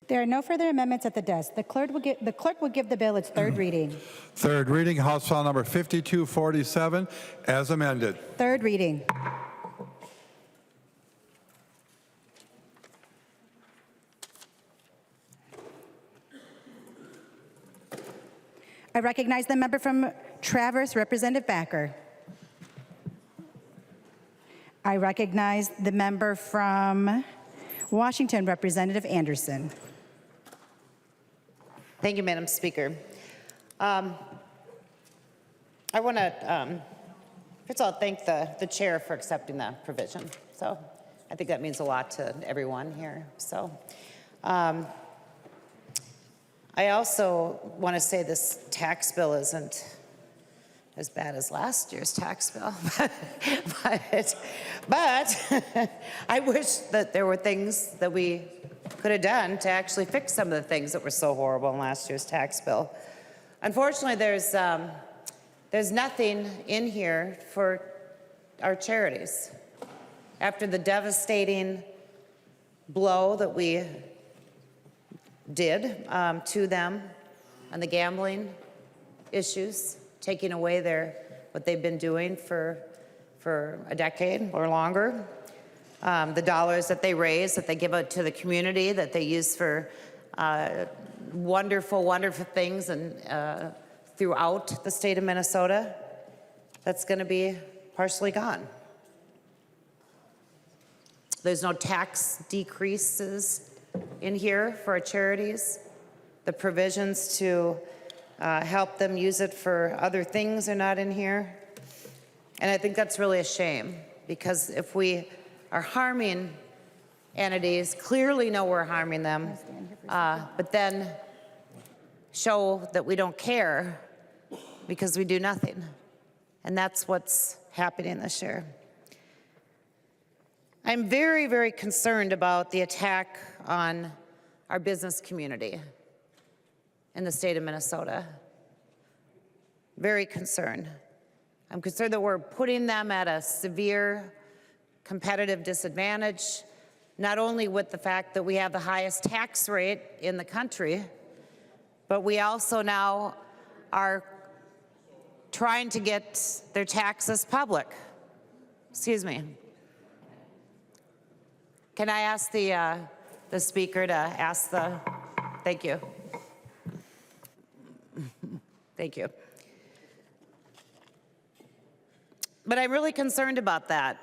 There are no further amendments at the desk. The clerk will give the bill its third reading. Third reading, House File Number 5247, as amended. Third reading. I recognize the member from Traverse, Representative Backer. I recognize the member from Washington, Representative Anderson. Thank you, Madam Speaker. I want to, first of all, thank the chair for accepting that provision. So I think that means a lot to everyone here. So I also want to say this tax bill isn't as bad as last year's tax bill, but I wish that there were things that we could have done to actually fix some of the things that were so horrible in last year's tax bill. Unfortunately, there's nothing in here for our charities. After the devastating blow that we did to them on the gambling issues, taking away what they've been doing for a decade or longer. The dollars that they raise, that they give out to the community, that they use for wonderful, wonderful things and throughout the state of Minnesota, that's going to be partially gone. There's no tax decreases in here for our charities. The provisions to help them use it for other things are not in here. And I think that's really a shame, because if we are harming entities, clearly know we're harming them, but then show that we don't care because we do nothing. And that's what's happening this year. I'm very, very concerned about the attack on our business community in the state of Minnesota. Very concerned. I'm concerned that we're putting them at a severe competitive disadvantage, not only with the fact that we have the highest tax rate in the country, but we also now are trying to get their taxes public. Excuse me. Can I ask the speaker to ask the, thank you. Thank you. But I'm really concerned about that,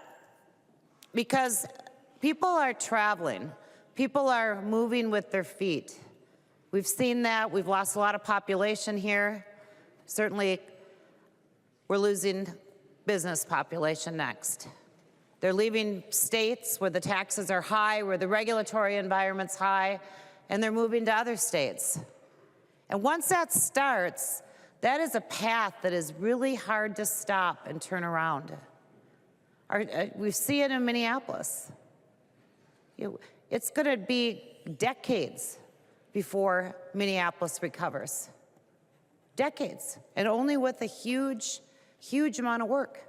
because people are traveling. People are moving with their feet. We've seen that. We've lost a lot of population here. Certainly, we're losing business population next. They're leaving states where the taxes are high, where the regulatory environment's high, and they're moving to other states. And once that starts, that is a path that is really hard to stop and turn around. We see it in Minneapolis. It's going to be decades before Minneapolis recovers. Decades, and only with a huge, huge amount of work.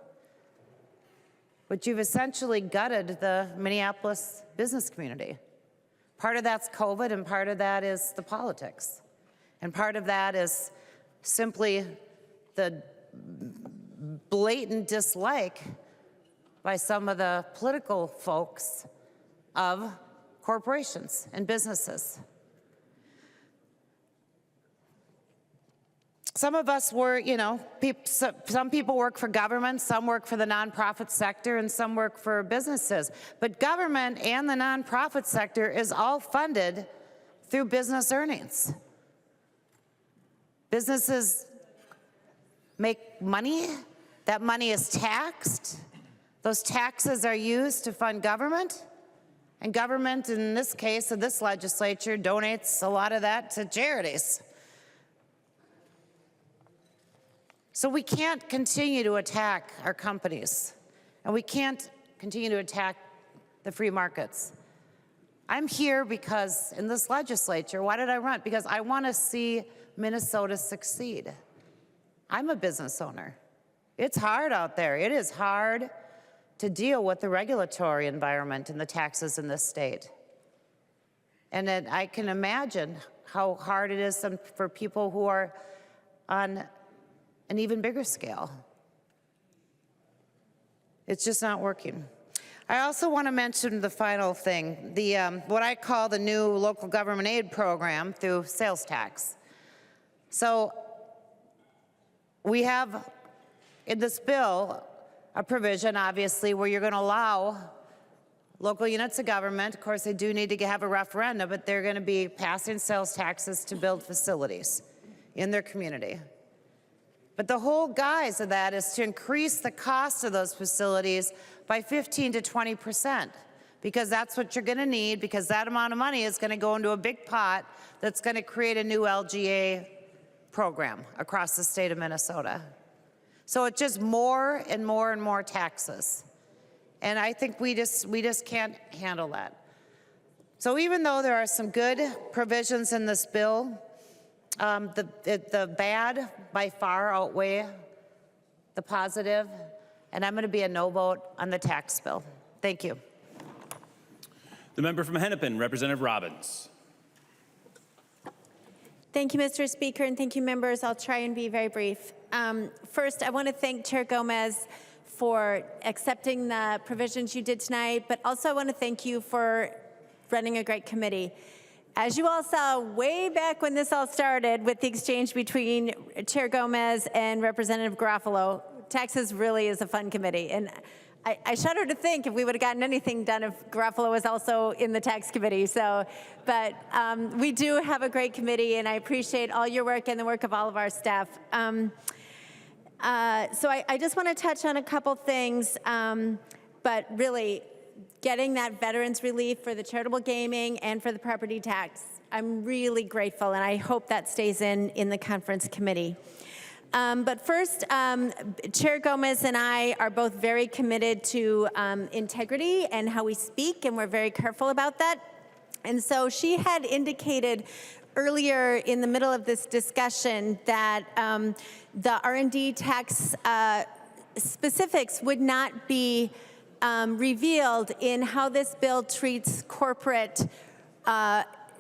But you've essentially gutted the Minneapolis business community. Part of that's COVID, and part of that is the politics. And part of that is simply the blatant dislike by some of the political folks of corporations and businesses. Some of us were, you know, some people work for government, some work for the nonprofit sector, and some work for businesses. But government and the nonprofit sector is all funded through business earnings. Businesses make money. That money is taxed. Those taxes are used to fund government. And government, in this case of this legislature, donates a lot of that to charities. So we can't continue to attack our companies, and we can't continue to attack the free markets. I'm here because in this legislature, why did I run? Because I want to see Minnesota succeed. I'm a business owner. It's hard out there. It is hard to deal with the regulatory environment and the taxes in this state. And then I can imagine how hard it is for people who are on an even bigger scale. It's just not working. I also want to mention the final thing, the what I call the new local government aid program through sales tax. So we have in this bill a provision, obviously, where you're going to allow local units of government, of course, they do need to have a referendum, but they're going to be passing sales taxes to build facilities in their community. But the whole guise of that is to increase the cost of those facilities by 15 to 20%, because that's what you're going to need, because that amount of money is going to go into a big pot that's going to create a new LGA program across the state of Minnesota. So it's just more and more and more taxes. And I think we just can't handle that. So even though there are some good provisions in this bill, the bad by far outweigh the positive, and I'm going to be a no vote on the tax bill. Thank you. The member from Hennepin, Representative Robbins. Thank you, Mr. Speaker, and thank you, members. I'll try and be very brief. First, I want to thank Chair Gomez for accepting the provisions you did tonight, but also I want to thank you for running a great committee. As you all saw way back when this all started with the exchange between Chair Gomez and Representative Garofalo, taxes really is a fun committee. And I shudder to think if we would have gotten anything done if Garofalo was also in the tax committee. So, but we do have a great committee, and I appreciate all your work and the work of all of our staff. So I just want to touch on a couple things, but really getting that veterans relief for the charitable gaming and for the property tax. I'm really grateful, and I hope that stays in the conference committee. But first, Chair Gomez and I are both very committed to integrity and how we speak, and we're very careful about that. And so she had indicated earlier in the middle of this discussion that the R&D tax specifics would not be revealed in how this bill treats corporate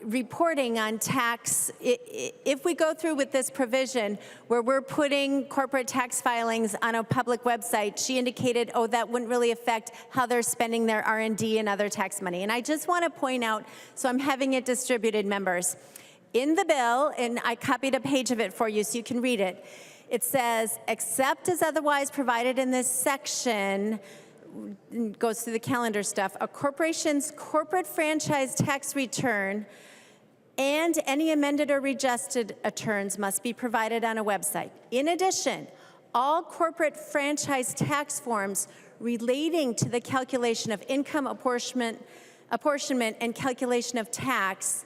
reporting on tax. If we go through with this provision where we're putting corporate tax filings on a public website, she indicated, oh, that wouldn't really affect how they're spending their R&D and other tax money. And I just want to point out, so I'm having it distributed, members. In the bill, and I copied a page of it for you so you can read it, it says, except as otherwise provided in this section, goes through the calendar stuff, a corporation's corporate franchise tax return and any amended or readjusted returns must be provided on a website. In addition, all corporate franchise tax forms relating to the calculation of income apportionment and calculation of tax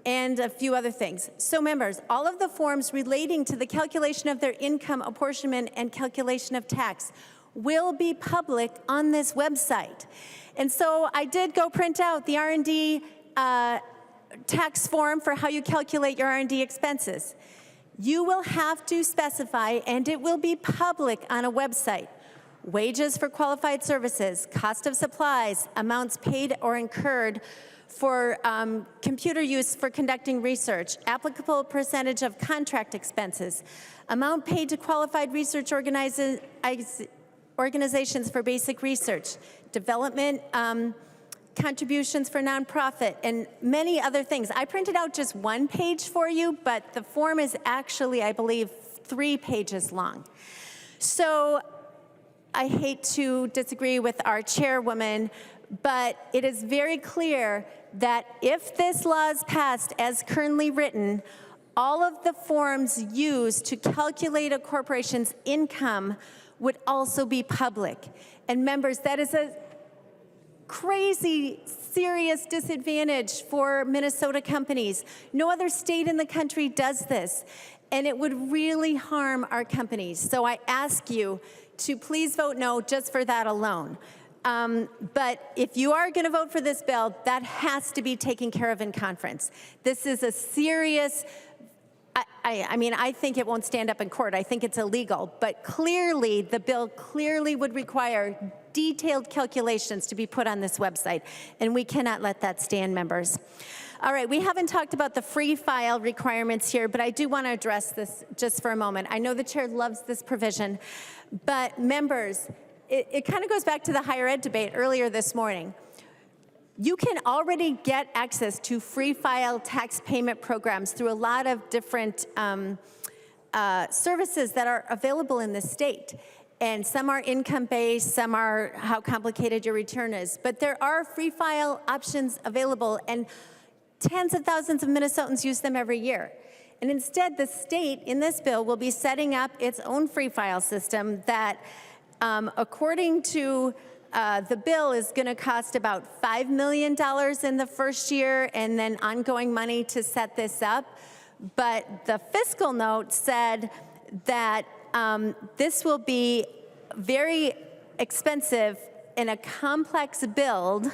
and a few other things. So members, all of the forms relating to the calculation of their income apportionment and calculation of tax will be public on this website. And so I did go print out the R&D tax form for how you calculate your R&D expenses. You will have to specify, and it will be public on a website, wages for qualified services, cost of supplies, amounts paid or incurred for computer use for conducting research, applicable percentage of contract expenses, amount paid to qualified research organizations for basic research, development contributions for nonprofit, and many other things. I printed out just one page for you, but the form is actually, I believe, 3 pages long. So I hate to disagree with our chairwoman, but it is very clear that if this law is passed as currently written, all of the forms used to calculate a corporation's income would also be public. And members, that is a crazy, serious disadvantage for Minnesota companies. No other state in the country does this, and it would really harm our companies. So I ask you to please vote no just for that alone. But if you are going to vote for this bill, that has to be taken care of in conference. This is a serious, I mean, I think it won't stand up in court. I think it's illegal. But clearly, the bill clearly would require detailed calculations to be put on this website, and we cannot let that stand, members. All right, we haven't talked about the free file requirements here, but I do want to address this just for a moment. I know the chair loves this provision, but members, it kind of goes back to the higher ed debate earlier this morning. You can already get access to free file tax payment programs through a lot of different services that are available in the state. And some are income-based, some are how complicated your return is. But there are free file options available, and tens of thousands of Minnesotans use them every year. And instead, the state in this bill will be setting up its own free file system that, according to the bill, is going to cost about $5 million in the first year and then ongoing money to set this up. But the fiscal note said that this will be very expensive and a complex build,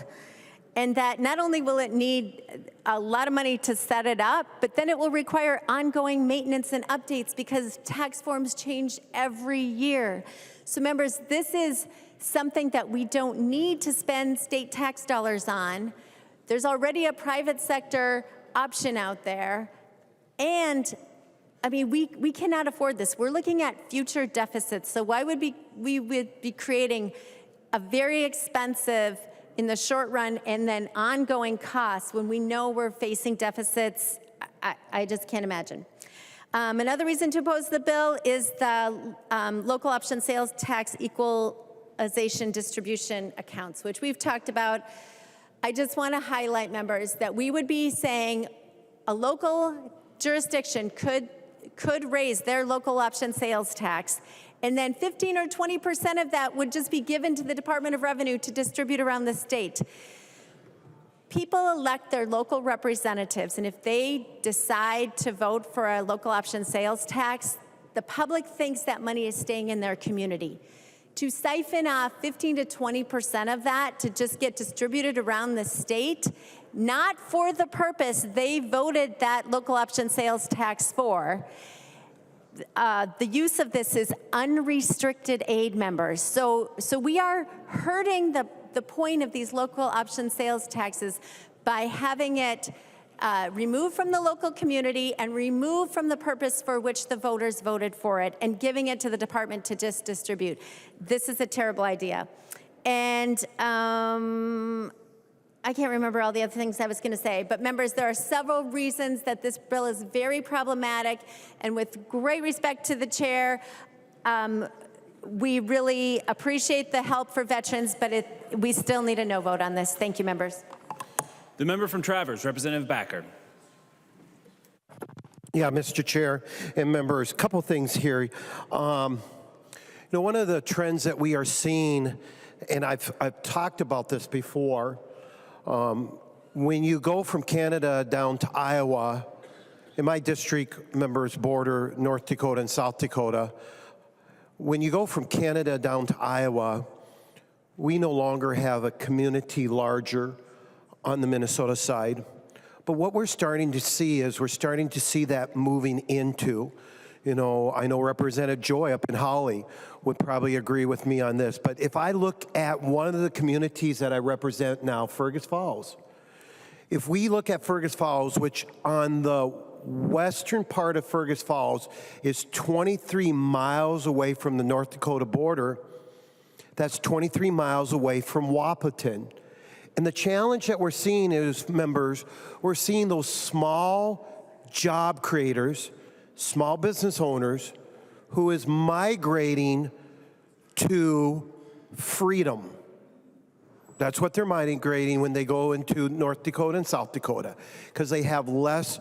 and that not only will it need a lot of money to set it up, but then it will require ongoing maintenance and updates because tax forms change every year. So members, this is something that we don't need to spend state tax dollars on. There's already a private sector option out there. And I mean, we cannot afford this. We're looking at future deficits. So why would we would be creating a very expensive in the short run and then ongoing costs when we know we're facing deficits? I just can't imagine. Another reason to oppose the bill is the local option sales tax equalization distribution accounts, which we've talked about. I just want to highlight, members, that we would be saying a local jurisdiction could raise their local option sales tax, and then 15 or 20% of that would just be given to the Department of Revenue to distribute around the state. People elect their local representatives, and if they decide to vote for a local option sales tax, the public thinks that money is staying in their community. To siphon off 15 to 20% of that to just get distributed around the state, not for the purpose they voted that local option sales tax for, the use of this is unrestricted aid, members. So we are hurting the point of these local option sales taxes by having it removed from the local community and removed from the purpose for which the voters voted for it and giving it to the department to just distribute. This is a terrible idea. And I can't remember all the other things I was going to say, but members, there are several reasons that this bill is very problematic, and with great respect to the chair, we really appreciate the help for veterans, but we still need a no vote on this. Thank you, members. The member from Travers, Representative Backer. Yeah, Mr. Chair and members, a couple things here. You know, one of the trends that we are seeing, and I've talked about this before, when you go from Canada down to Iowa, in my district, members border North Dakota and South Dakota, when you go from Canada down to Iowa, we no longer have a community larger on the Minnesota side. But what we're starting to see is we're starting to see that moving into, you know, I know Representative Joy up in Holly would probably agree with me on this, but if I look at one of the communities that I represent now, Fergus Falls, if we look at Fergus Falls, which on the western part of Fergus Falls is 23 miles away from the North Dakota border, that's 23 miles away from Wahpeton. And the challenge that we're seeing is, members, we're seeing those small job creators, small business owners, who is migrating to freedom. That's what they're migrating when they go into North Dakota and South Dakota, because they have less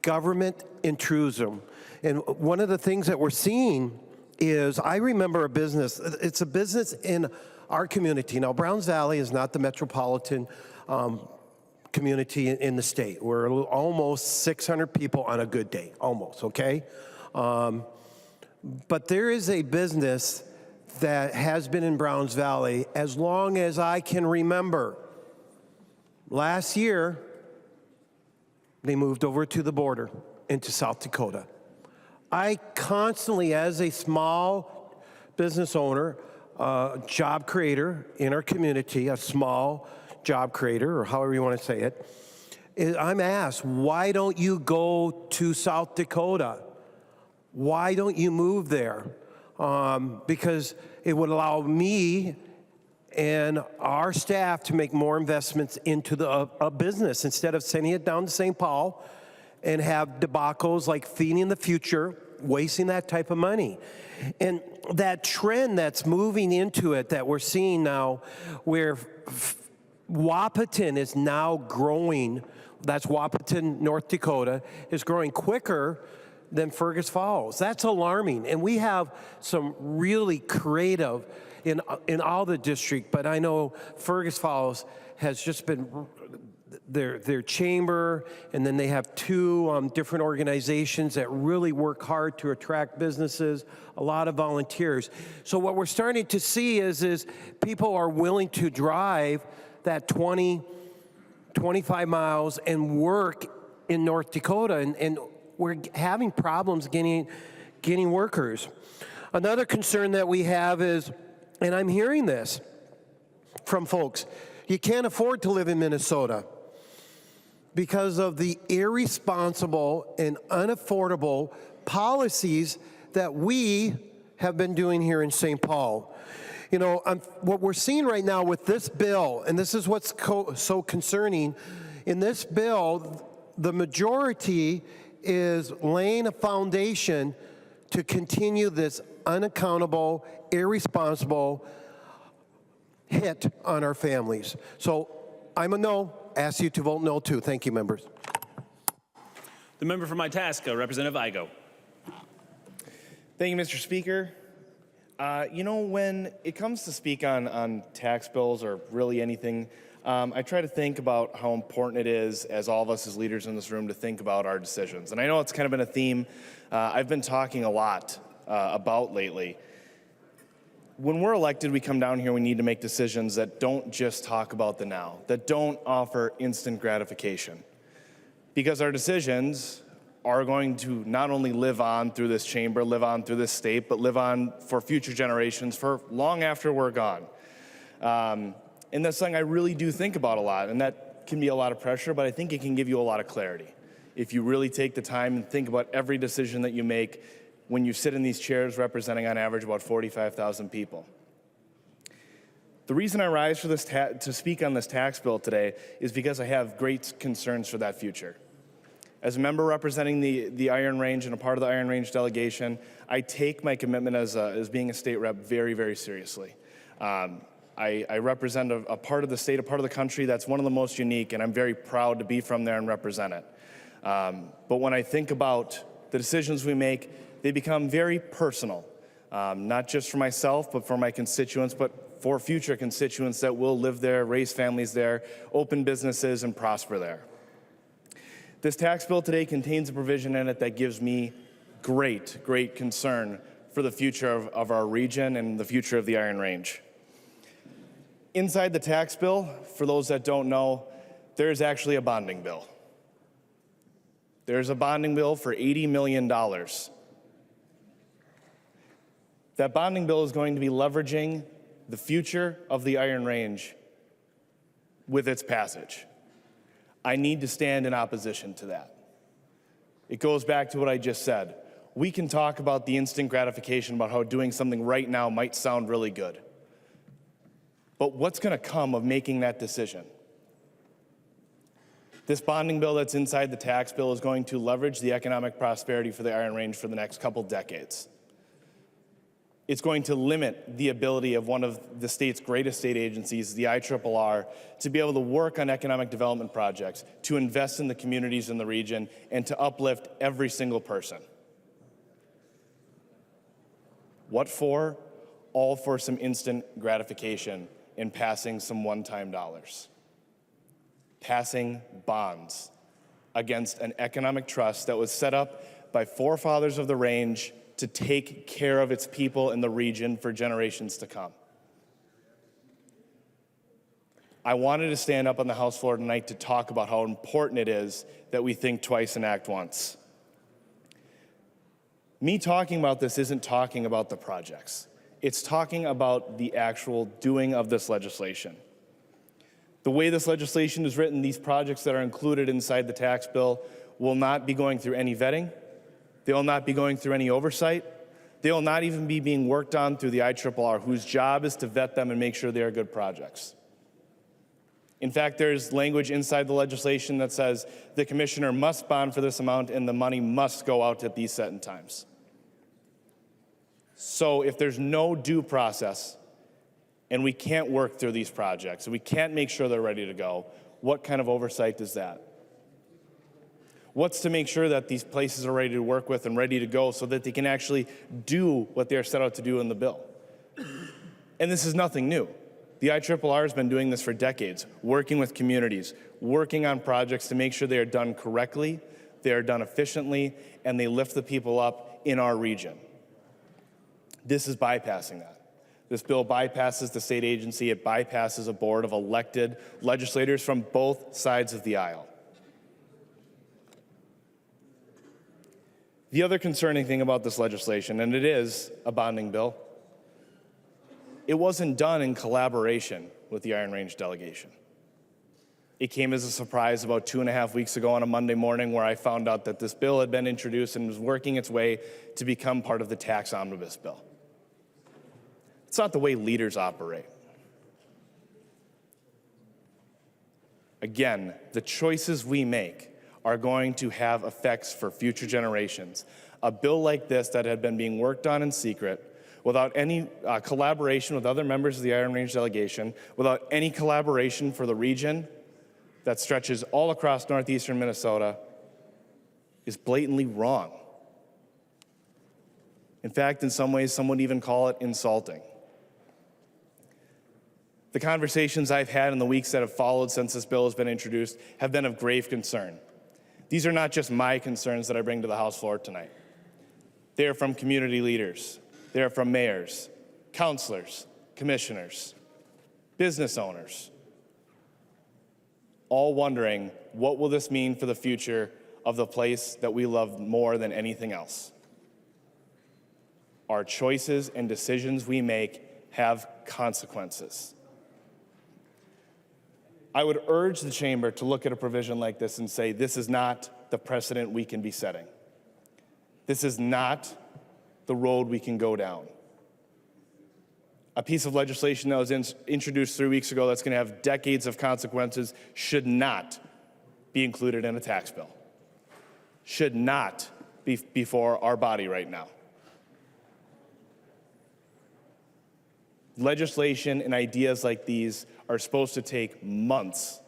government intrusion. And one of the things that we're seeing is, I remember a business, it's a business in our community. Now, Browns Valley is not the metropolitan community in the state. We're almost 600 people on a good day, almost, okay? But there is a business that has been in Browns Valley as long as I can remember. Last year, they moved over to the border into South Dakota. I constantly, as a small business owner, job creator in our community, a small job creator, or however you want to say it, I'm asked, why don't you go to South Dakota? Why don't you move there? Because it would allow me and our staff to make more investments into a business instead of sending it down to St. Paul and have debacles like Feeding the Future, wasting that type of money. And that trend that's moving into it that we're seeing now, where Wahpeton is now growing, that's Wahpeton, North Dakota, is growing quicker than Fergus Falls. That's alarming. And we have some really creative in all the district, but I know Fergus Falls has just been their chamber, and then they have two different organizations that really work hard to attract businesses, a lot of volunteers. So what we're starting to see is people are willing to drive that 20, 25 miles and work in North Dakota, and we're having problems getting workers. Another concern that we have is, and I'm hearing this from folks, you can't afford to live in Minnesota because of the irresponsible and unaffordable policies that we have been doing here in St. Paul. You know, what we're seeing right now with this bill, and this is what's so concerning, in this bill, the majority is laying a foundation to continue this unaccountable, irresponsible hit on our families. So I'm a no. Ask you to vote no too. Thank you, members. The member from Itasca, Representative Igo. Thank you, Mr. Speaker. You know, when it comes to speak on tax bills or really anything, I try to think about how important it is, as all of us as leaders in this room, to think about our decisions. And I know it's kind of been a theme I've been talking a lot about lately. When we're elected, we come down here, we need to make decisions that don't just talk about the now, that don't offer instant gratification. Because our decisions are going to not only live on through this chamber, live on through this state, but live on for future generations for long after we're gone. And that's something I really do think about a lot, and that can be a lot of pressure, but I think it can give you a lot of clarity. If you really take the time and think about every decision that you make when you sit in these chairs representing on average about 45,000 people. The reason I rise for this to speak on this tax bill today is because I have great concerns for that future. As a member representing the Iron Range and a part of the Iron Range delegation, I take my commitment as being a state rep very, very seriously. I represent a part of the state, a part of the country that's one of the most unique, and I'm very proud to be from there and represent it. But when I think about the decisions we make, they become very personal, not just for myself, but for my constituents, but for future constituents that will live there, raise families there, open businesses, and prosper there. This tax bill today contains a provision in it that gives me great concern for the future of our region and the future of the Iron Range. Inside the tax bill, for those that don't know, there is actually a bonding bill. There's a bonding bill for $80 million. That bonding bill is going to be leveraging the future of the Iron Range with its passage. I need to stand in opposition to that. It goes back to what I just said. We can talk about the instant gratification, about how doing something right now might sound really good. But what's going to come of making that decision? This bonding bill that's inside the tax bill is going to leverage the economic prosperity for the Iron Range for the next couple decades. It's going to limit the ability of one of the state's greatest state agencies, the IRRR, to be able to work on economic development projects, to invest in the communities in the region, and to uplift every single person. What for? All for some instant gratification in passing some one-time dollars. Passing bonds against an economic trust that was set up by forefathers of the range to take care of its people in the region for generations to come. I wanted to stand up on the House floor tonight to talk about how important it is that we think twice and act once. Me talking about this isn't talking about the projects. It's talking about the actual doing of this legislation. The way this legislation is written, these projects that are included inside the tax bill will not be going through any vetting. They will not be going through any oversight. They will not even be being worked on through the IRRR, whose job is to vet them and make sure they are good projects. In fact, there's language inside the legislation that says the commissioner must bond for this amount and the money must go out at these set times. So if there's no due process and we can't work through these projects and we can't make sure they're ready to go, what kind of oversight is that? What's to make sure that these places are ready to work with and ready to go so that they can actually do what they're set out to do in the bill? And this is nothing new. The IRRR has been doing this for decades, working with communities, working on projects to make sure they are done correctly, they are done efficiently, and they lift the people up in our region. This is bypassing that. This bill bypasses the state agency. It bypasses a board of elected legislators from both sides of the aisle. The other concerning thing about this legislation, and it is a bonding bill, it wasn't done in collaboration with the Iron Range delegation. It came as a surprise about 2.5 weeks ago on a Monday morning where I found out that this bill had been introduced and was working its way to become part of the tax omnibus bill. It's not the way leaders operate. Again, the choices we make are going to have effects for future generations. A bill like this that had been being worked on in secret, without any collaboration with other members of the Iron Range delegation, without any collaboration for the region that stretches all across northeastern Minnesota, is blatantly wrong. In fact, in some ways, some would even call it insulting. The conversations I've had in the weeks that have followed since this bill has been introduced have been of grave concern. These are not just my concerns that I bring to the House floor tonight. They are from community leaders. They are from mayors, councilors, commissioners, business owners, all wondering, what will this mean for the future of the place that we love more than anything else? Our choices and decisions we make have consequences. I would urge the chamber to look at a provision like this and say, this is not the precedent we can be setting. This is not the road we can go down. A piece of legislation that was introduced 3 weeks ago that's going to have decades of consequences should not be included in a tax bill. Should not be before our body right now. Legislation and ideas like these are supposed to take months,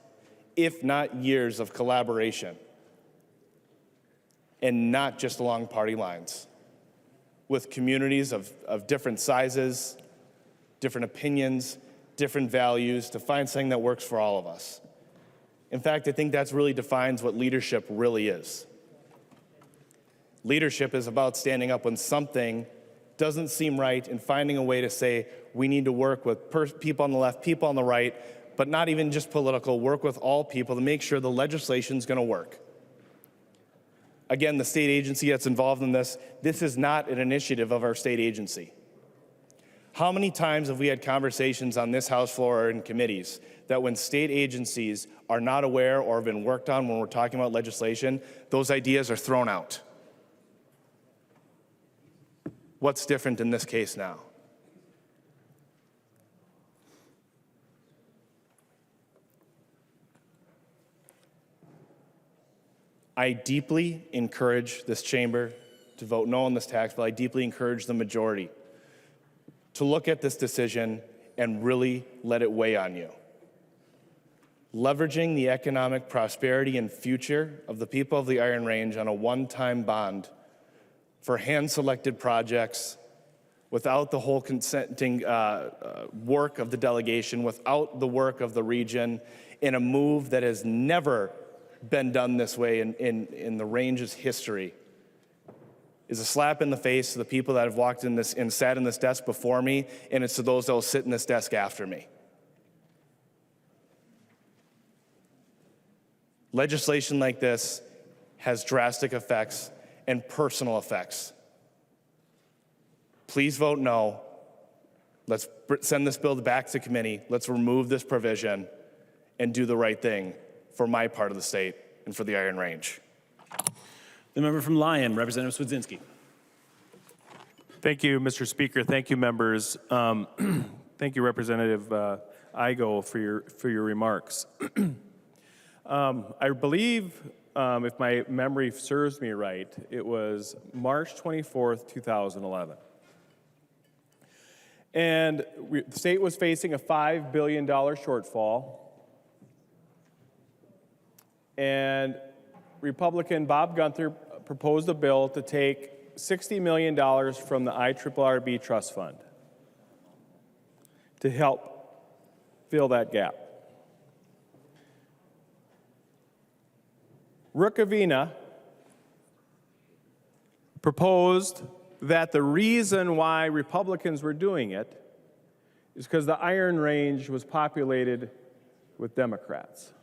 if not years, of collaboration, and not just along party lines, with communities of different sizes, different opinions, different values, to find something that works for all of us. In fact, I think that really defines what leadership really is. Leadership is about standing up when something doesn't seem right and finding a way to say, we need to work with people on the left, people on the right, but not even just political, work with all people to make sure the legislation's going to work. Again, the state agency that's involved in this is not an initiative of our state agency. How many times have we had conversations on this House floor or in committees that when state agencies are not aware or have been worked on when we're talking about legislation, those ideas are thrown out? What's different in this case now? I deeply encourage this chamber to vote no on this tax bill. I deeply encourage the majority to look at this decision and really let it weigh on you. Leveraging the economic prosperity and future of the people of the Iron Range on a one-time bond for hand-selected projects without the whole consenting work of the delegation, without the work of the region, in a move that has never been done this way in the Range's history, is a slap in the face to the people that have walked in this and sat in this desk before me, and it's to those that will sit in this desk after me. Legislation like this has drastic effects and personal effects. Please vote no. Let's send this bill back to committee. Let's remove this provision and do the right thing for my part of the state and for the Iron Range. The member from Lyon, Representative Swedzinski. Thank you, Mr. Speaker. Thank you, members. Thank you, Representative Igo, for your remarks. I believe, if my memory serves me right, it was March 24th, 2011. And the state was facing a $5 billion shortfall. And Republican Bob Gunther proposed a bill to take $60 million from the IRRB trust fund to help fill that gap. Rukavina proposed that the reason why Republicans were doing it is because the Iron Range was populated with Democrats.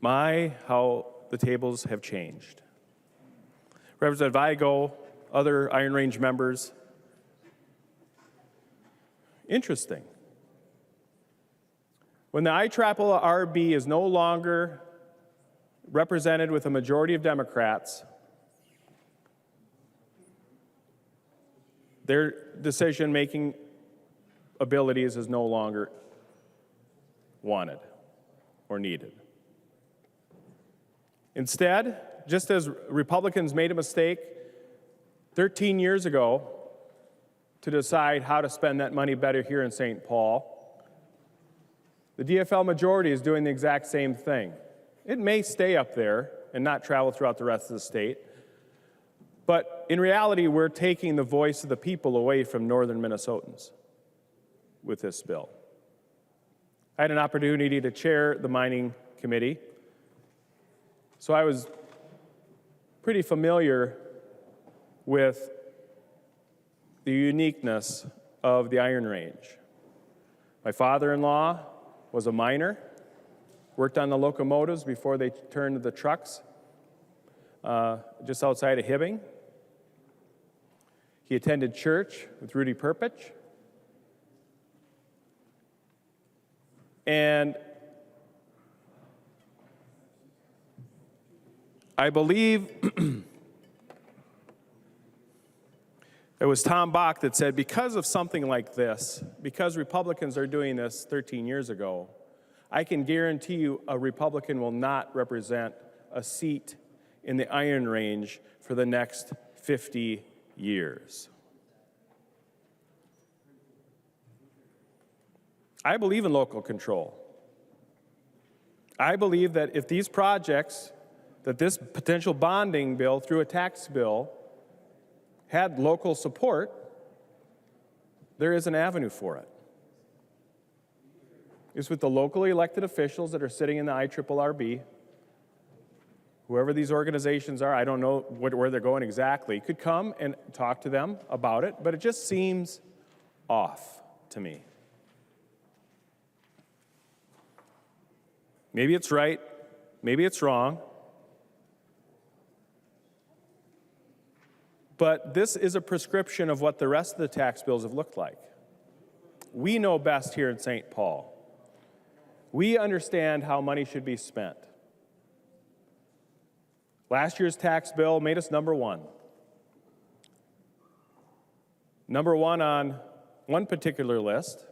My, how the tables have changed. Representative Igo, other Iron Range members, interesting. When the IRRB is no longer represented with a majority of Democrats, their decision-making abilities is no longer wanted or needed. Instead, just as Republicans made a mistake 13 years ago to decide how to spend that money better here in St. Paul, the DFL majority is doing the exact same thing. It may stay up there and not travel throughout the rest of the state, but in reality, we're taking the voice of the people away from northern Minnesotans with this bill. I had an opportunity to chair the mining committee, so I was pretty familiar with the uniqueness of the Iron Range. My father-in-law was a miner, worked on the locomotives before they turned to the trucks just outside of Hibbing. He attended church with Rudy Perpich. And I believe it was Tom Bach that said, because of something like this, because Republicans are doing this 13 years ago, I can guarantee you a Republican will not represent a seat in the Iron Range for the next 50 years. I believe in local control. I believe that if these projects, that this potential bonding bill through a tax bill had local support, there is an avenue for it. It's with the locally elected officials that are sitting in the IRRB. Whoever these organizations are, I don't know where they're going exactly, could come and talk to them about it, but it just seems off to me. Maybe it's right, maybe it's wrong, but this is a prescription of what the rest of the tax bills have looked like. We know best here in St. Paul. We understand how money should be spent. Last year's tax bill made us number one. Number one on one particular list,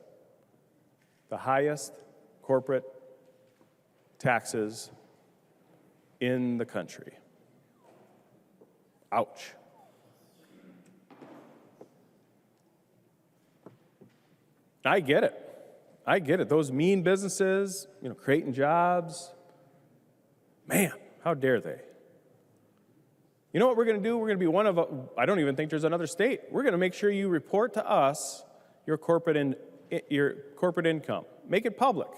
the highest corporate taxes in the country. Ouch. I get it. I get it. Those mean businesses, creating jobs, man, how dare they? You know what we're going to do? We're going to be one of, I don't even think there's another state. We're going to make sure you report to us your corporate income. Make it public.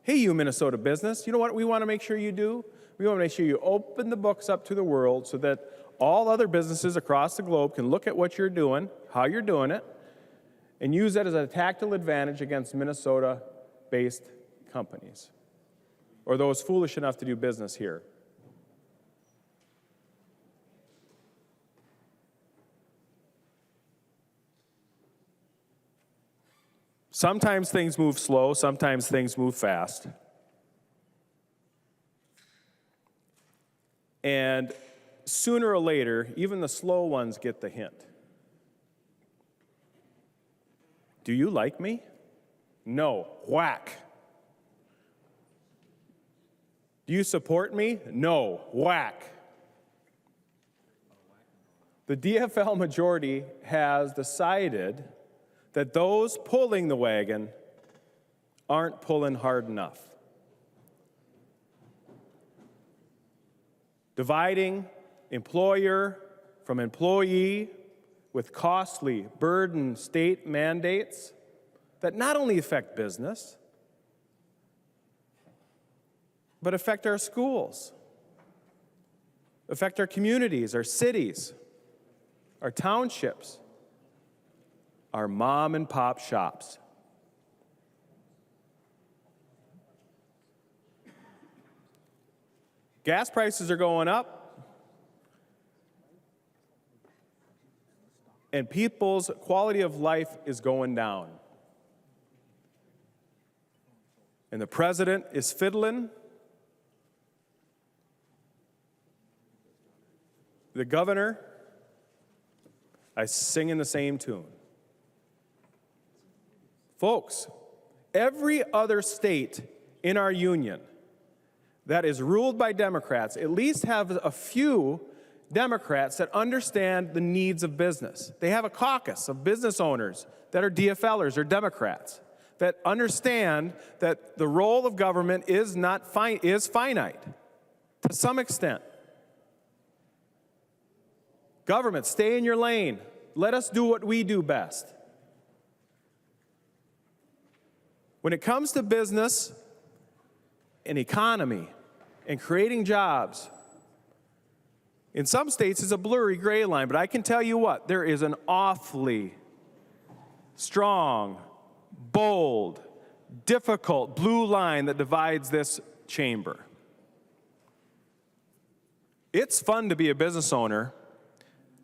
Hey, you Minnesota business, you know what we want to make sure you do? We want to make sure you open the books up to the world so that all other businesses across the globe can look at what you're doing, how you're doing it, and use that as a tactile advantage against Minnesota-based companies or those foolish enough to do business here. Sometimes things move slow, sometimes things move fast. And sooner or later, even the slow ones get the hint. Do you like me? No. Whack. Do you support me? No. Whack. The DFL majority has decided that those pulling the wagon aren't pulling hard enough. Dividing employer from employee with costly, burdened state mandates that not only affect business, but affect our schools, affect our communities, our cities, our townships, our mom and pop shops. Gas prices are going up, and people's quality of life is going down. And the president is fiddling. The governor is singing the same tune. Folks, every other state in our union that is ruled by Democrats at least have a few Democrats that understand the needs of business. They have a caucus of business owners that are DFLers or Democrats that understand that the role of government is finite to some extent. Government, stay in your lane. Let us do what we do best. When it comes to business and economy and creating jobs, in some states it's a blurry gray line, but I can tell you what, there is an awfully strong, bold, difficult blue line that divides this chamber. It's fun to be a business owner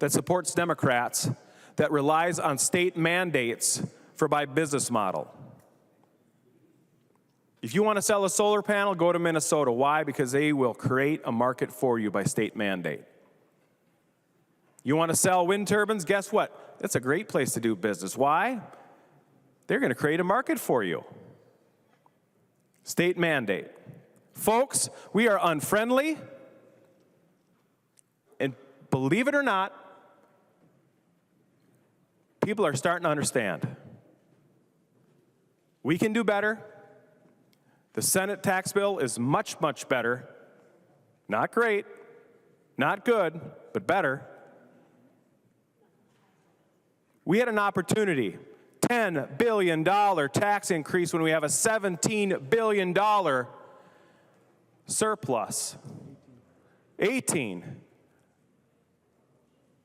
that supports Democrats, that relies on state mandates for my business model. If you want to sell a solar panel, go to Minnesota. Why? Because they will create a market for you by state mandate. You want to sell wind turbines? Guess what? That's a great place to do business. Why? They're going to create a market for you. State mandate. Folks, we are unfriendly, and believe it or not, people are starting to understand. We can do better. The Senate tax bill is much, much better. Not great, not good, but better. We had an opportunity, $10 billion tax increase when we have a $17 billion surplus. 18.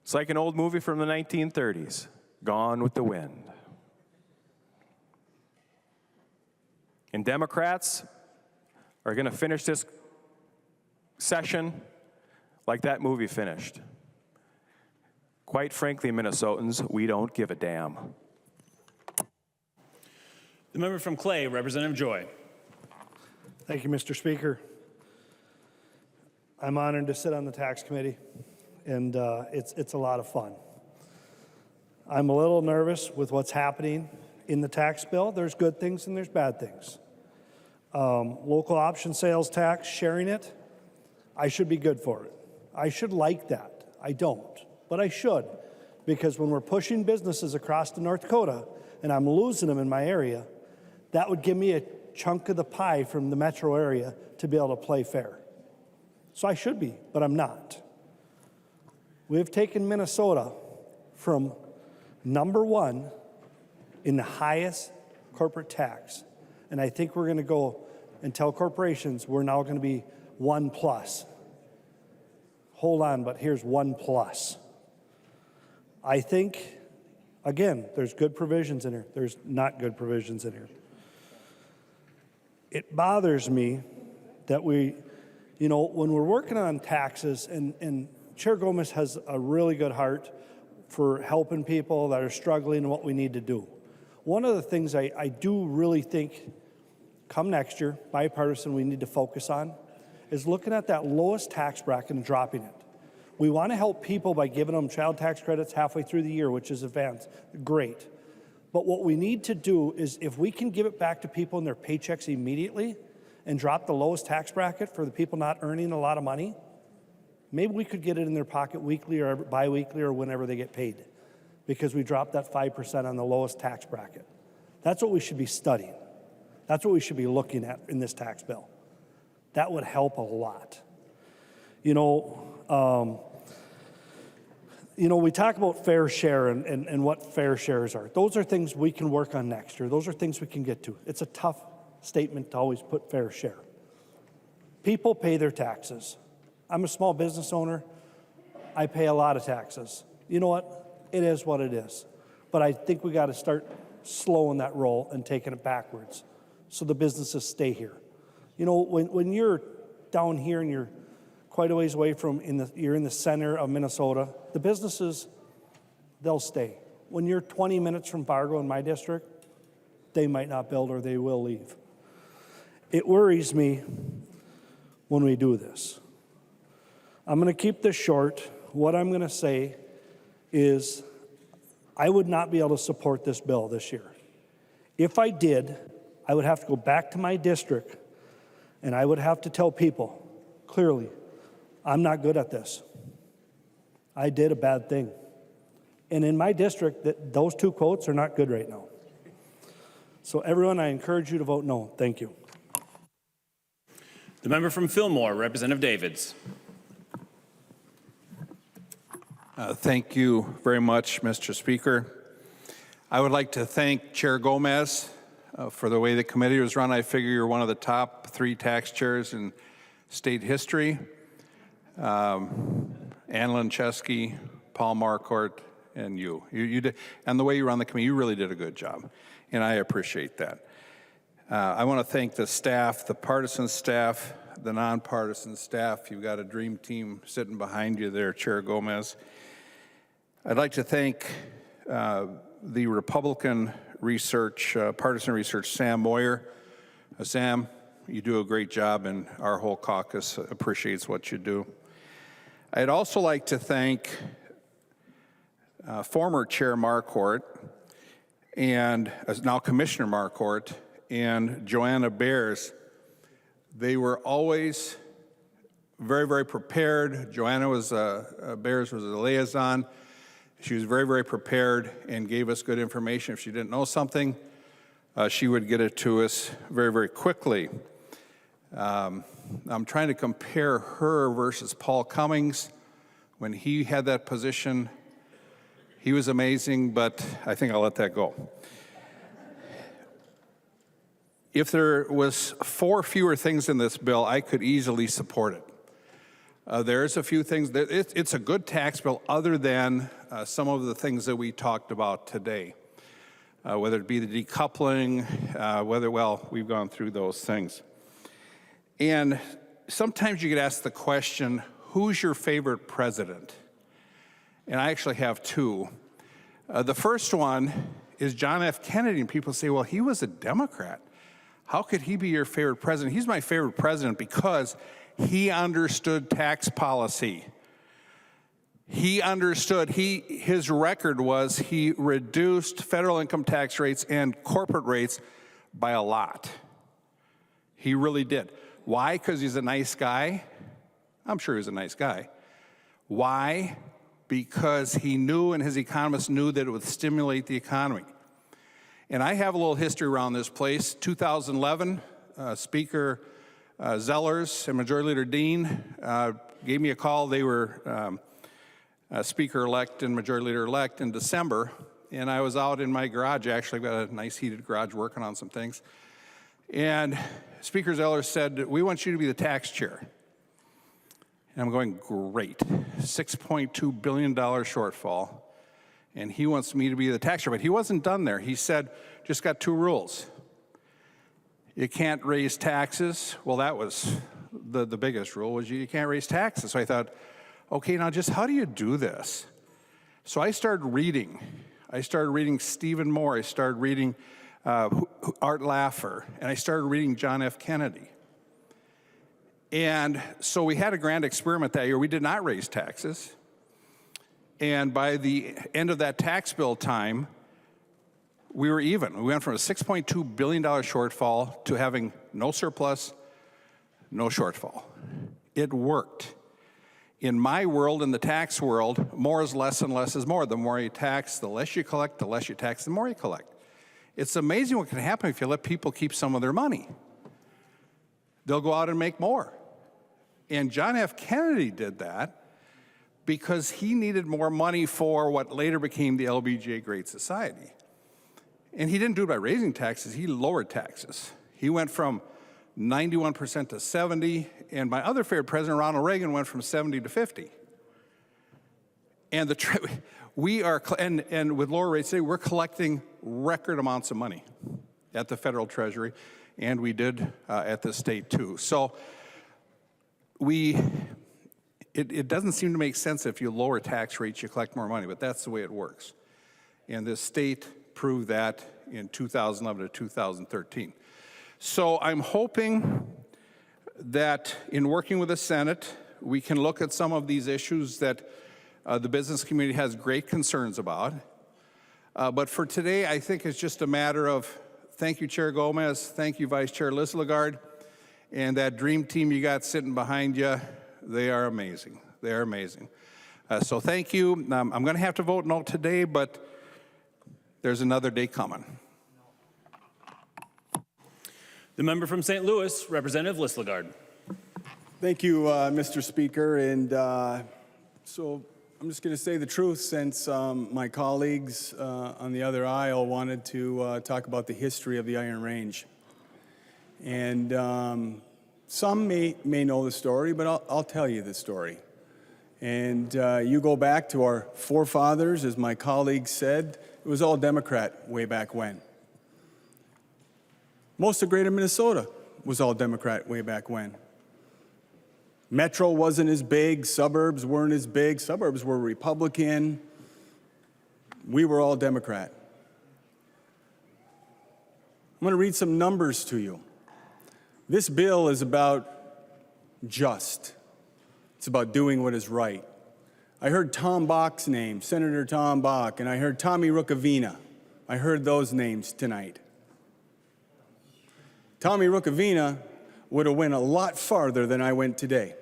It's like an old movie from the 1930s, Gone with the Wind. And Democrats are going to finish this session like that movie finished. Quite frankly, Minnesotans, we don't give a damn. The member from Clay, Representative Joy. Thank you, Mr. Speaker. I'm honored to sit on the tax committee, and it's a lot of fun. I'm a little nervous with what's happening in the tax bill. There's good things and there's bad things. Local option sales tax, sharing it, I should be good for it. I should like that. I don't, but I should, because when we're pushing businesses across to North Dakota and I'm losing them in my area, that would give me a chunk of the pie from the metro area to be able to play fair. So I should be, but I'm not. We have taken Minnesota from #1 in the highest corporate tax, and I think we're going to go and tell corporations we're now going to be 1+. Hold on, but here's 1+. I think, again, there's good provisions in here. There's not good provisions in here. It bothers me that when we're working on taxes, and Chair Gomez has a really good heart for helping people that are struggling and what we need to do. One of the things I do really think come next year, bipartisan, we need to focus on is looking at that lowest tax bracket and dropping it. We want to help people by giving them child tax credits halfway through the year, which is advanced. Great. But what we need to do is if we can give it back to people in their paychecks immediately and drop the lowest tax bracket for the people not earning a lot of money, maybe we could get it in their pocket weekly or biweekly or whenever they get paid, because we dropped that 5% on the lowest tax bracket. That's what we should be studying. That's what we should be looking at in this tax bill. That would help a lot. We talk about fair share and what fair shares are. Those are things we can work on next year. Those are things we can get to. It's a tough statement to always put fair share. People pay their taxes. I'm a small business owner. I pay a lot of taxes. You know what? It is what it is. But I think we got to start slowing that roll and taking it backwards so the businesses stay here. When you're down here and you're quite a ways away from, you're in the center of Minnesota, the businesses, they'll stay. When you're 20 minutes from Fargo in my district, they might not build or they will leave. It worries me when we do this. I'm going to keep this short. What I'm going to say is I would not be able to support this bill this year. If I did, I would have to go back to my district and I would have to tell people clearly, I'm not good at this. I did a bad thing. And in my district, those two quotes are not good right now. So everyone, I encourage you to vote no. Thank you. The member from Fillmore, Representative Davids. Thank you very much, Mr. Speaker. I would like to thank Chair Gomez for the way the committee was run. I figure you're one of the top 3 tax chairs in state history. Ann Linchesky, Paul Marquardt, and you did, and the way you run the committee, you really did a good job, and I appreciate that. I want to thank the staff, the partisan staff, the nonpartisan staff. You've got a dream team sitting behind you there, Chair Gomez. I'd like to thank the Republican research, partisan research, Sam Moyer. Sam, you do a great job, and our whole caucus appreciates what you do. I'd also like to thank former Chair Marquardt and now Commissioner Marquardt and Joanna Bears. They were always very, very prepared. Joanna Bears was a liaison. She was very, very prepared and gave us good information. If she didn't know something, she would get it to us very, very quickly. I'm trying to compare her versus Paul Cummings. When he had that position, he was amazing, but I think I'll let that go. If there was 4 fewer things in this bill, I could easily support it. There's a few things. It's a good tax bill other than some of the things that we talked about today, whether it be the decoupling, we've gone through those things. And sometimes you get asked the question, who's your favorite president? And I actually have 2. The first one is John F. Kennedy, and people say, well, he was a Democrat. How could he be your favorite president? He's my favorite president because he understood tax policy. He understood, his record was he reduced federal income tax rates and corporate rates by a lot. He really did. Why? Because he's a nice guy? I'm sure he's a nice guy. Why? Because he knew and his economists knew that it would stimulate the economy. And I have a little history around this place. 2011, Speaker Zellers and Majority Leader Dean gave me a call. They were Speaker-elect and Majority Leader-elect in December, and I was out in my garage. Actually, I've got a nice heated garage working on some things. And Speaker Zellers said, we want you to be the tax chair. And I'm going, great, $6.2 billion shortfall. And he wants me to be the tax chair, but he wasn't done there. He said, just got 2 rules. You can't raise taxes. Well, that was the biggest rule, was you can't raise taxes. So I thought, okay, now just how do you do this? So I started reading I started reading Stephen Moore. I started reading Art Laffer. And I started reading John F. Kennedy. And so we had a grand experiment that year. We did not raise taxes. And by the end of that tax bill time, we were even. We went from a $6.2 billion shortfall to having no surplus, no shortfall. It worked. In my world, in the tax world, more is less and less is more. The more you tax, the less you collect, the less you tax, the more you collect. It's amazing what can happen if you let people keep some of their money. They'll go out and make more. And John F. Kennedy did that because he needed more money for what later became the LBJ Great Society. And he didn't do it by raising taxes, he lowered taxes. He went from 91% to 70, and my other favorite president, Ronald Reagan, went from 70 to 50. And we are, and with lower rates today, we're collecting record amounts of money at the federal treasury, and we did at the state too. So it doesn't seem to make sense if you lower tax rates, you collect more money, but that's the way it works. And the state proved that in 2011 to 2013. So I'm hoping that in working with the Senate, we can look at some of these issues that the business community has great concerns about. But for today, I think it's just a matter of thank you, Chair Gomez, thank you, Vice Chair Lislegard, and that dream team you got sitting behind you. They are amazing. They are amazing. So thank you. I'm going to have to vote no today, but there's another day coming. The member from St. Louis, Representative Lislegard. Thank you, Mr. Speaker. And so I'm just going to say the truth since my colleagues on the other aisle wanted to talk about the history of the Iron Range. And some may know the story, but I'll tell you the story. And you go back to our forefathers, as my colleague said, it was all Democrat way back when. Most of greater Minnesota was all Democrat way back when. Metro wasn't as big, suburbs weren't as big, suburbs were Republican. We were all Democrat. I'm going to read some numbers to you. This bill is about just. It's about doing what is right. I heard Tom Bach's name, Senator Tom Bach, and I heard Tommy Rukavina. I heard those names tonight. Tommy Rukavina would have went a lot farther than I went today.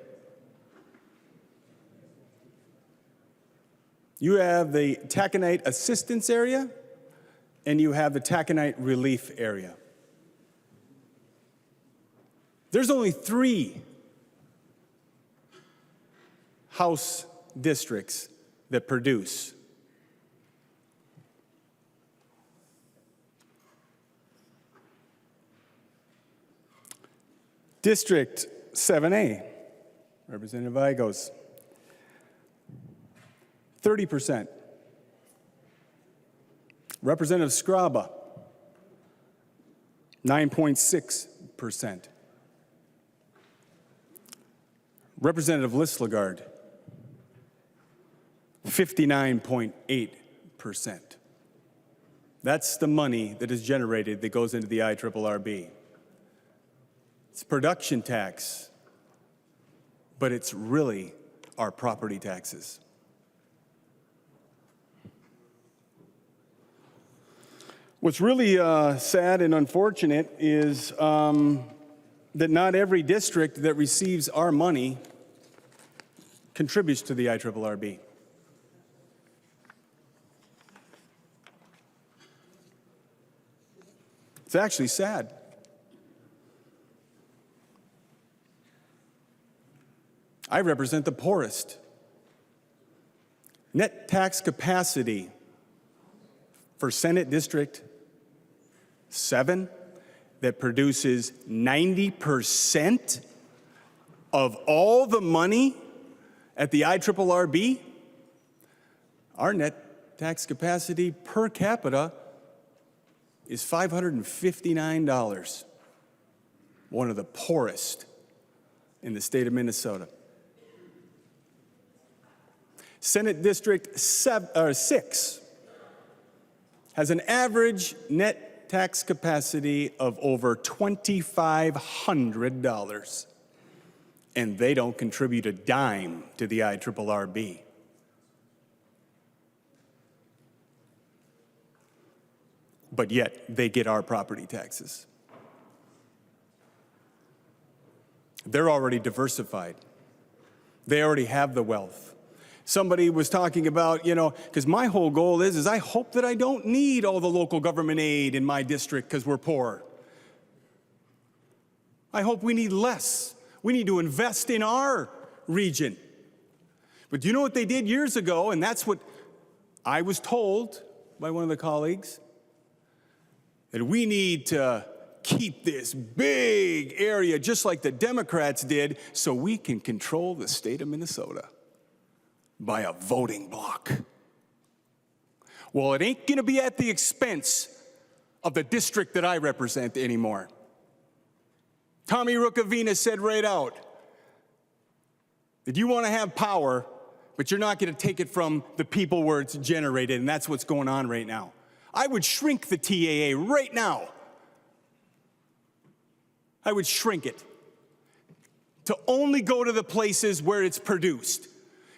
You have the taconite assistance area, and you have the taconite relief area. There's only 3 House districts that produce. District 7A, Representative Igos, 30%. Representative Scraba, 9.6%. Representative Lislegard, 59.8%. That's the money that is generated that goes into the IRRB. It's production tax, but it's really our property taxes. What's really sad and unfortunate is that not every district that receives our money contributes to the IRRB. It's actually sad. I represent the poorest. Net tax capacity for Senate District 7 that produces 90% of all the money at the IRRB, our net tax capacity per capita is $559, one of the poorest in the state of Minnesota. Senate District 6 has an average net tax capacity of over $2,500, and they don't contribute a dime to the IRRB. But yet, they get our property taxes. They're already diversified. They already have the wealth. Somebody was talking about, because my whole goal is I hope that I don't need all the local government aid in my district because we're poor. I hope we need less. We need to invest in our region. But do you know what they did years ago? And that's what I was told by one of the colleagues, that we need to keep this big area just like the Democrats did so we can control the state of Minnesota by a voting bloc. Well, it ain't going to be at the expense of the district that I represent anymore. Tommy Rukavina said right out that you want to have power, but you're not going to take it from the people where it's generated, and that's what's going on right now. I would shrink the TAA right now. I would shrink it to only go to the places where it's produced.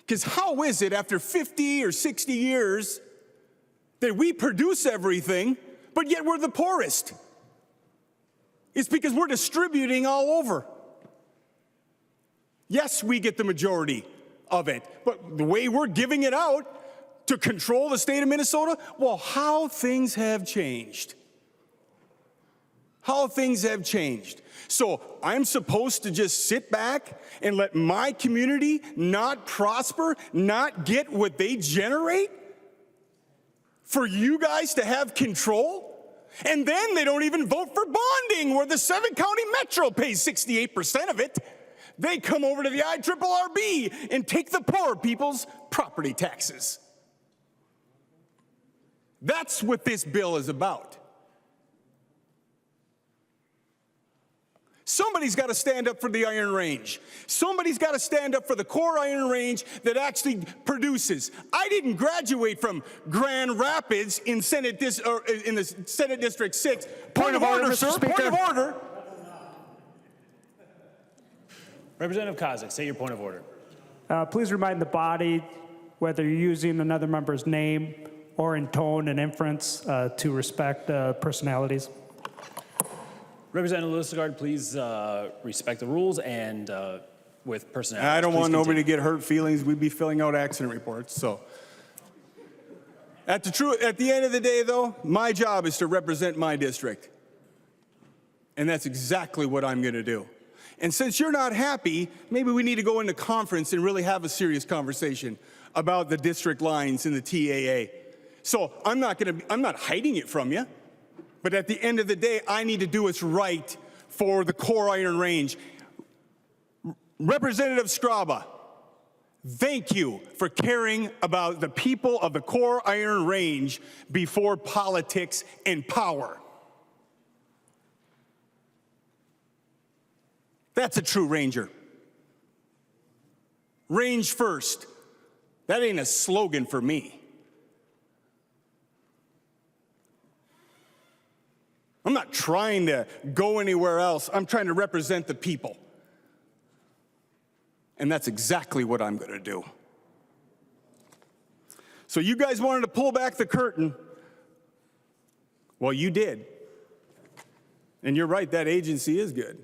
Because how is it after 50 or 60 years that we produce everything, but yet we're the poorest? It's because we're distributing all over. Yes, we get the majority of it, but the way we're giving it out to control the state of Minnesota, well, how things have changed. How things have changed. So I'm supposed to just sit back and let my community not prosper, not get what they generate? For you guys to have control? And then they don't even vote for bonding, where the 7-county metro pays 68% of it. They come over to the IRRB and take the poor people's property taxes. That's what this bill is about. Somebody's got to stand up for the Iron Range. Somebody's got to stand up for the core Iron Range that actually produces. I didn't graduate from Grand Rapids in the Senate District 6. Point of order, sir. Point of order. Representative Kozik, say your point of order. Please remind the body whether you're using another member's name or in tone and inference to respect personalities. Representative Lusegard, please respect the rules and with personality. I don't want continue. nobody to get hurt feelings. We'd be filling out accident reports. So, at the end of the day, though, my job is to represent my district. And that's exactly what I'm going to do. And since you're not happy, maybe we need to go into conference and really have a serious conversation about the district lines in the TAA. So I'm not hiding it from you. But at the end of the day, I need to do what's right for the core Iron Range. Representative Straba, thank you for caring about the people of the core Iron Range before politics and power. That's a true Ranger. Range first. That ain't a slogan for me. I'm not trying to go anywhere else. I'm trying to represent the people. And that's exactly what I'm going to do. So you guys wanted to pull back the curtain. Well, you did. And you're right, that agency is good.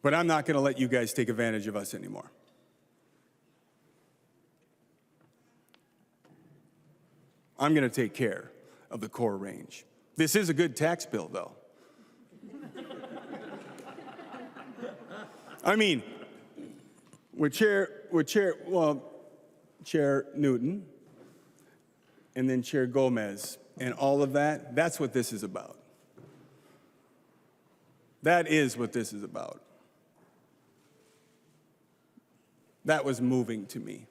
But I'm not going to let you guys take advantage of us anymore. I'm going to take care of the core range. This is a good tax bill, though. I mean, with Chair Newton and then Chair Gomez and all of that, that's what this is about. That is what this is about. That was moving to me.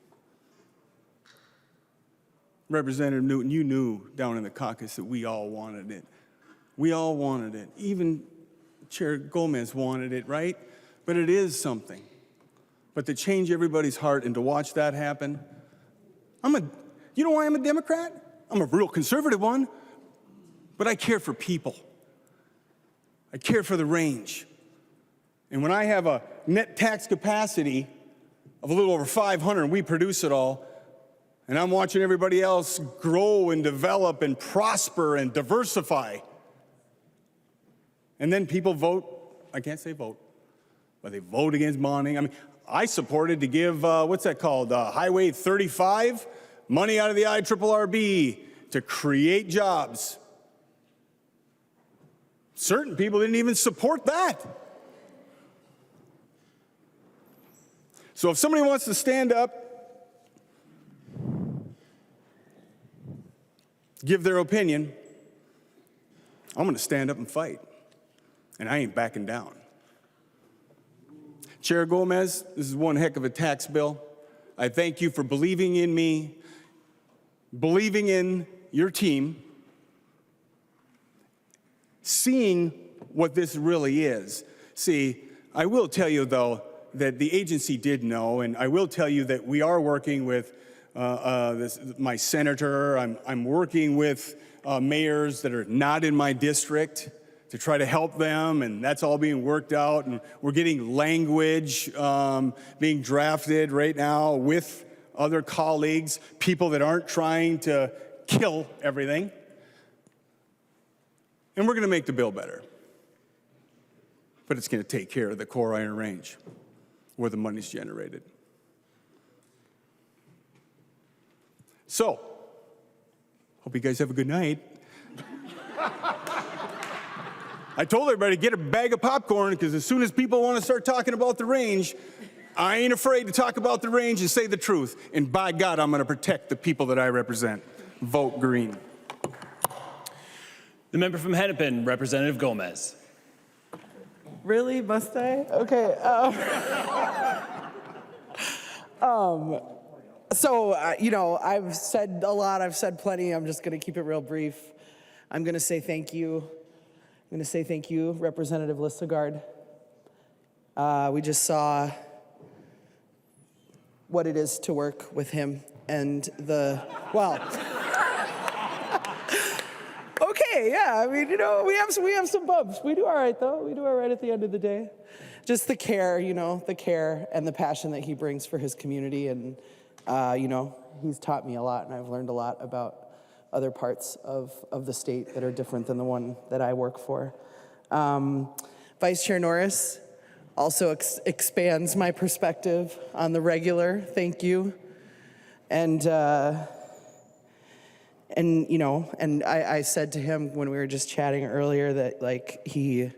Representative Newton, you knew down in the caucus that we all wanted it. We all wanted it. Even Chair Gomez wanted it, right? But it is something. But to change everybody's heart and to watch that happen, You know why I'm a Democrat? I'm a real conservative one, but I care for people. I care for the range. And when I have a net tax capacity of a little over 500 and we produce it all, and I'm watching everybody else grow and develop and prosper and diversify, and then people vote, I can't say vote, but they vote against bonding. I mean, I supported to give, what's that called, Highway 35, money out of the IRRB to create jobs. Certain people didn't even support that. So if somebody wants to stand up, give their opinion, I'm going to stand up and fight. And I ain't backing down. Chair Gomez, this is one heck of a tax bill. I thank you for believing in me, believing in your team, seeing what this really is. See, I will tell you, though, that the agency did know, and I will tell you that we are working with my senator. I'm working with mayors that are not in my district to try to help them, and that's all being worked out. And we're getting language being drafted right now with other colleagues, people that aren't trying to kill everything. And we're going to make the bill better. But it's going to take care of the core Iron Range, where the money's generated. So, hope you guys have a good night. I told everybody to get a bag of popcorn, because as soon as people want to start talking about the range, I ain't afraid to talk about the range and say the truth. And by God, I'm going to protect the people that I represent. Vote green. The member from Hennepin, Representative Gomez. Really? Must I? Okay. You know, I've said a lot. I've said plenty. I'm just going to keep it real brief. I'm going to say thank you. I'm going to say thank you, Representative Lissegard. We just saw what it is to work with him and well. Okay, yeah, I mean, you know, we have some bumps. We do all right, though. We do all right at the end of the day. Just the care, you know, the care and the passion that he brings for his community. And, you know, he's taught me a lot, and I've learned a lot about other parts of the state that are different than the one that I work for. Vice Chair Norris also expands my perspective on the regular. Thank you. And you know, and I said to him when we were just chatting earlier that, like, you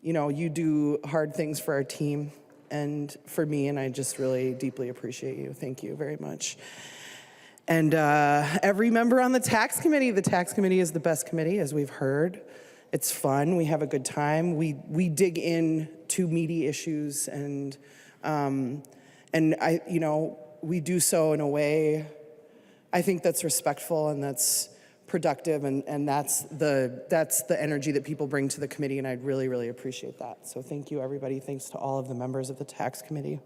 know, you do hard things for our team and for me, and I just really deeply appreciate you. Thank you very much. And every member on the tax committee is the best committee, as we've heard. It's fun, we have a good time. We dig into meaty issues, and you know, we do so in a way I think that's respectful and that's productive, and that's the energy that people bring to the committee, and I'd really, really appreciate that. So thank you, everybody. Thanks to all of the members of the tax committee,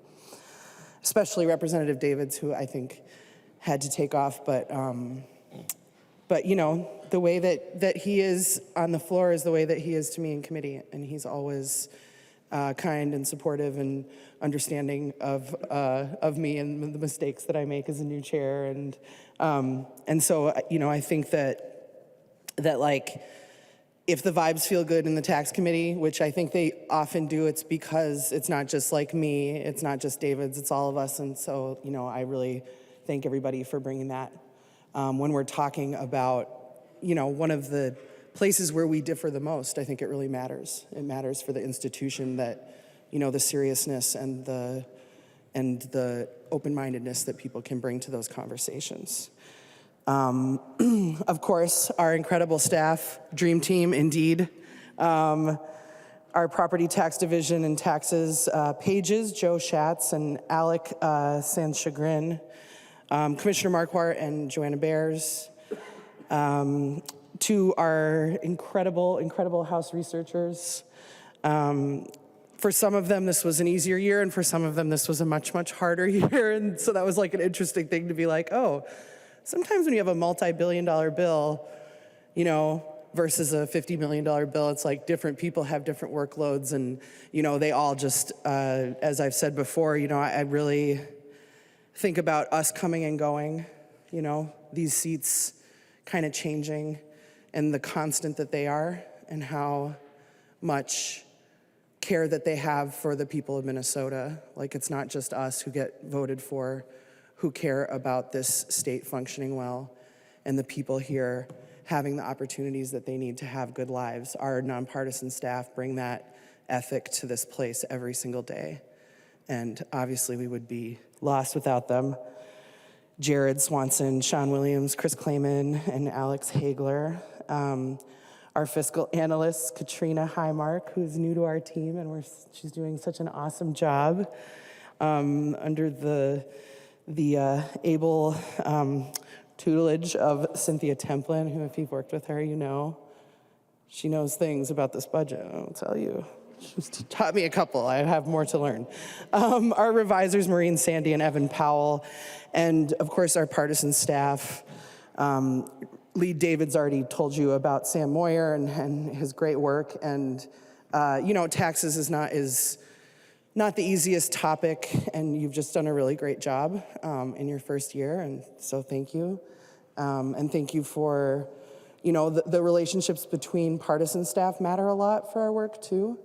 especially Representative Davids, who I think had to take off, but you know, the way that he is on the floor is the way that he is to me in committee, and he's always kind and supportive and understanding of me and the mistakes that I make as a new chair, and so, you know, I think that like, if the vibes feel good in the tax committee, which I think they often do, it's because it's not just like me, it's not just David's, it's all of us, and so, you know, I really thank everybody for bringing that. When we're talking about, you know, one of the places where we differ the most, I think it really matters. It matters for the institution that, you know, the seriousness and the open-mindedness that people can bring to those conversations. Of course, our incredible staff, dream team indeed. Our property tax division and taxes pages, Joe Schatz and Alec Sanchagrin, Commissioner Marquardt and Joanna Bears, to our incredible House researchers. For some of them, this was an easier year, and for some of them, this was a much harder year, and so that was like an interesting thing to be like, oh, Sometimes when you have a multi-billion-dollar bill, you know, versus a $50 million bill, it's like different people have different workloads, and, you know, they all just, as I've said before, you know, I really think about us coming and going, you know, these seats kind of changing and the constant that they are and how much care that they have for the people of Minnesota. Like, it's not just us who get voted for who care about this state functioning well and the people here having the opportunities that they need to have good lives. Our nonpartisan staff bring that ethic to this place every single day. And obviously we would be lost without them. Jared Swanson, Sean Williams, Chris Clayman, and Alex Hagler. Our fiscal analyst, Katrina Highmark, who's new to our team, and she's doing such an awesome job under the able tutelage of Cynthia Templin, who, if you've worked with her, you know she knows things about this budget, I'll tell you. She's taught me a couple. I have more to learn. Our revisors, Maureen Sandy and Evan Powell, and of course our partisan staff. Lead David's already told you about Sam Moyer and his great work. And you know, taxes is not the easiest topic, and you've just done a really great job in your first year, and so thank you. And thank you for, you know, the relationships between partisan staff matter a lot for our work too.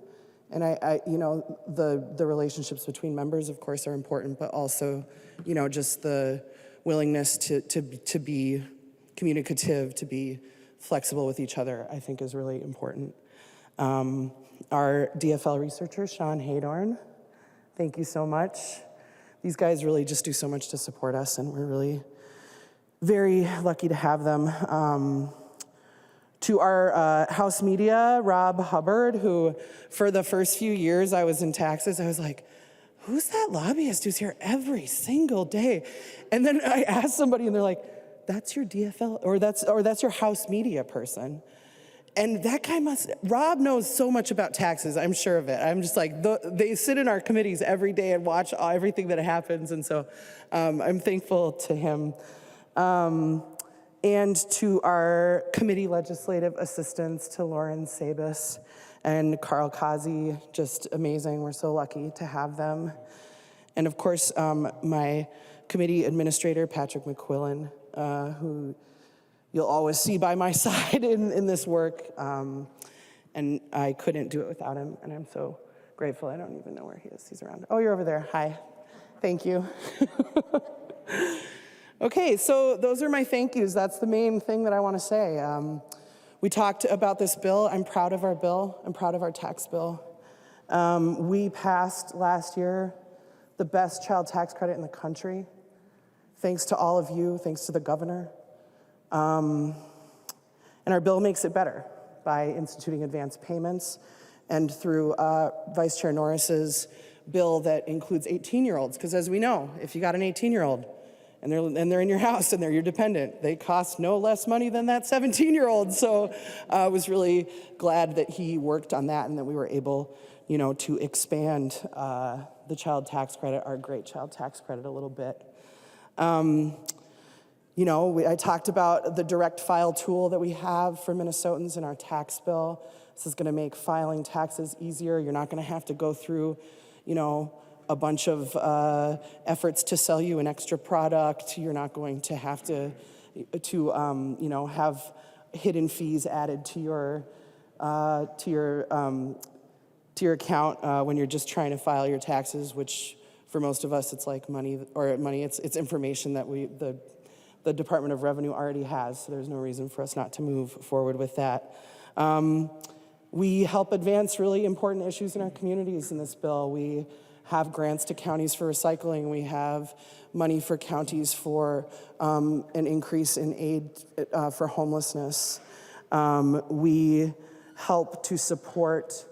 And I you know, the relationships between members, of course, are important, but also, you know, just the willingness to be communicative, to be flexible with each other, I think is really important. Our DFL researcher, Sean Haydorn, thank you so much. These guys really just do so much to support us, and we're really very lucky to have them. To our House media, Rob Hubbard, who for the first few years I was in taxes, I was like, who's that lobbyist who's here every single day? And then I asked somebody and they're like, that's your DFL, or that's your House media person. And that guy Rob knows so much about taxes, I'm sure of it. I'm just like, they sit in our committees every day and watch everything that happens, and so I'm thankful to him. And to our committee legislative assistants, to Lauren Sabis and Carl Kazi, just amazing. We're so lucky to have them. And of course, my committee administrator, Patrick McQuillan, who you'll always see by my side in this work. And I couldn't do it without him, and I'm so grateful. I don't even know where he is. He's around. Oh, you're over there. Hi. Thank you. Okay, so those are my thank yous. That's the main thing that I want to say. We talked about this bill. I'm proud of our bill. I'm proud of our tax bill. We passed last year the best child tax credit in the country. Thanks to all of you, thanks to the governor. And our bill makes it better by instituting advance payments and through Vice Chair Norris's bill that includes 18-year-olds. Because as we know, if you got an 18-year-old, and they're in your house and they're your dependent, they cost no less money than that 17-year-old. So I was really glad that he worked on that and that we were able, you know, to expand the child tax credit, our great child tax credit, a little bit. You know, I talked about the direct file tool that we have for Minnesotans in our tax bill. This is going to make filing taxes easier. You're not going to have to go through, you know, a bunch of efforts to sell you an extra product. You're not going to have to you know, have hidden fees added to your account when you're just trying to file your taxes, which for most of us it's like money, it's information that the Department of Revenue already has, so there's no reason for us not to move forward with that. We help advance really important issues in our communities in this bill. We have grants to counties for recycling. We have money for counties for an increase in aid for homelessness. We help to support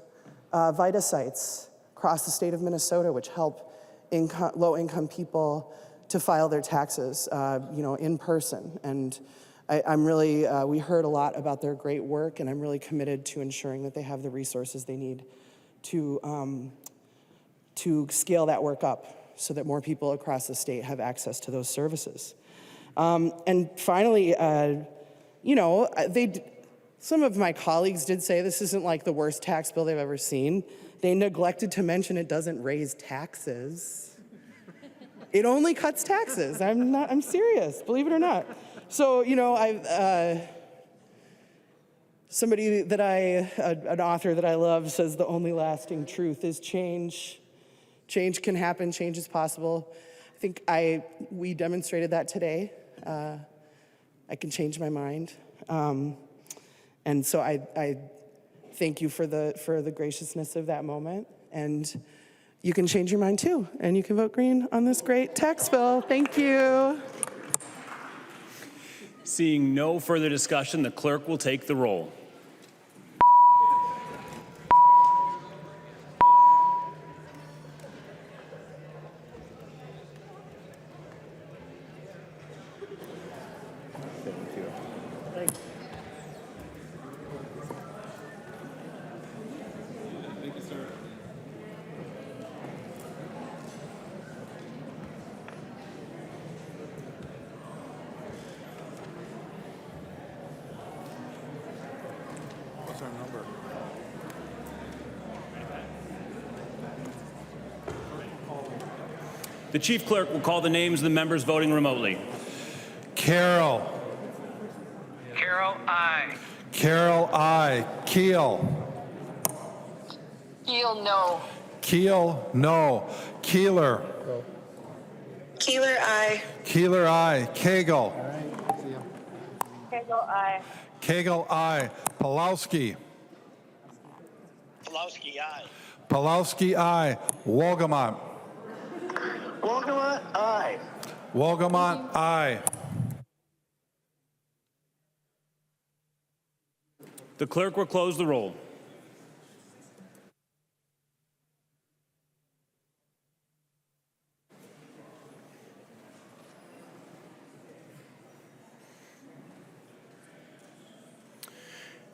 VITA sites across the state of Minnesota, which help low-income people to file their taxes, you know, in person. And I'm really, we heard a lot about their great work, and I'm really committed to ensuring that they have the resources they need to scale that work up so that more people across the state have access to those services. And finally, you know, some of my colleagues did say this isn't like the worst tax bill they've ever seen. They neglected to mention it doesn't raise taxes. It only cuts taxes. I'm serious, believe it or not. So, you know, somebody that an author that I love says the only lasting truth is change. Change can happen, change is possible. I think we demonstrated that today. I can change my mind. And so I thank you for the graciousness of that moment. And you can change your mind too, and you can vote green on this great tax bill. Thank you. Seeing no further discussion, the clerk will take the roll. What's our number? The chief clerk will call the names of the members voting remotely. Carroll. Carroll, aye. Carroll, I. Keel. Keel, no. Keel, no. Keeler. Keeler, aye. Keeler, I. Cagle. Kegel, aye. Cagle, I. Pulowski. Pulowski, aye. Pulowski, I. Wolgamont. Wolgamott, aye. Wolgamont, I. The clerk will close the roll.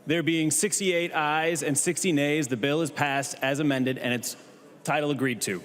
There being 68 ayes and 60 nays, the bill is passed as amended and its title agreed to.